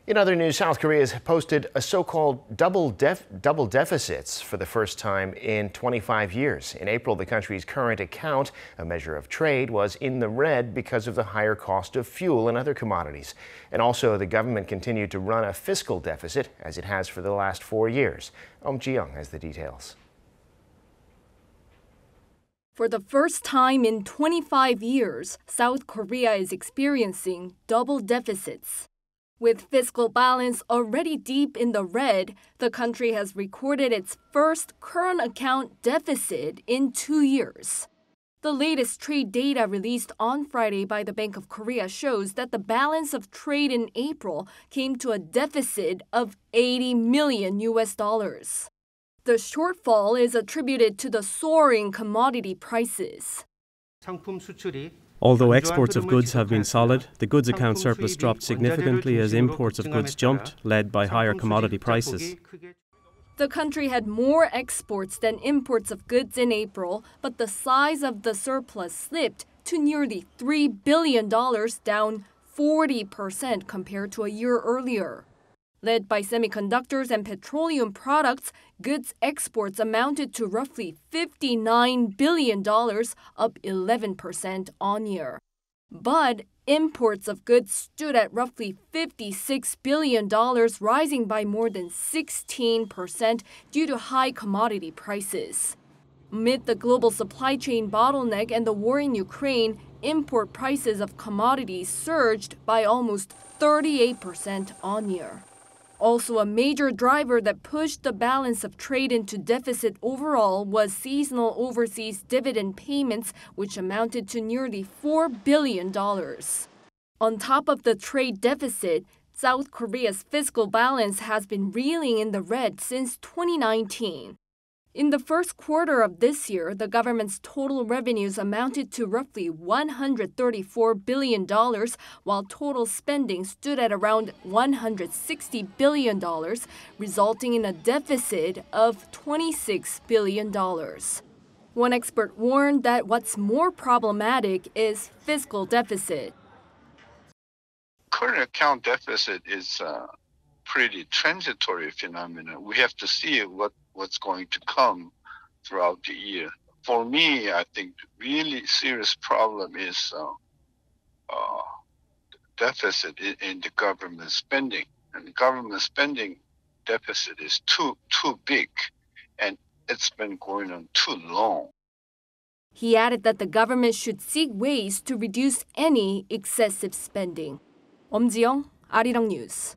In other news, South Korea has posted a so-called double deficits for the first time in 25 years. In April, the country's current account, a measure of trade, was in the red because of the higher cost of fuel and other commodities. And also, the government continued to run a fiscal deficit, as it has for the last 4 years. Eum Ji-young has the details. For the first time in 25 years, South Korea is experiencing double deficits. With fiscal balance already deep in the red, the country has recorded its first current account deficit in 2 years. The latest trade data released on Friday by the Bank of Korea shows that the balance of trade in April came to a deficit of $80 million. The shortfall is attributed to the soaring commodity prices. Although exports of goods have been solid, the goods account surplus dropped significantly as imports of goods jumped, led by higher commodity prices. The country had more exports than imports of goods in April, but the size of the surplus slipped to nearly $3 billion, down 40% compared to a year earlier. Led by semiconductors and petroleum products, goods exports amounted to roughly $59 billion, up 11% on year. But imports of goods stood at roughly $56 billion, rising by more than 16% due to high commodity prices. Amid the global supply chain bottleneck and the war in Ukraine, import prices of commodities surged by almost 38% on year. Also, a major driver that pushed the balance of trade into deficit overall was seasonal overseas dividend payments, which amounted to nearly $4 billion. On top of the trade deficit, South Korea's fiscal balance has been reeling in the red since 2019. In the first quarter of this year, the government's total revenues amounted to roughly $134 billion, while total spending stood at around $160 billion, resulting in a deficit of $26 billion. One expert warned that what's more problematic is fiscal deficit. Current account deficit is a pretty transitory phenomenon. We have to see what's going to come throughout the year. For me, I think really serious problem is deficit in the government spending. And the government spending deficit is too big, and it's been going on too long. He added that the government should seek ways to reduce any excessive spending. Eum Ji-young, Arirang News.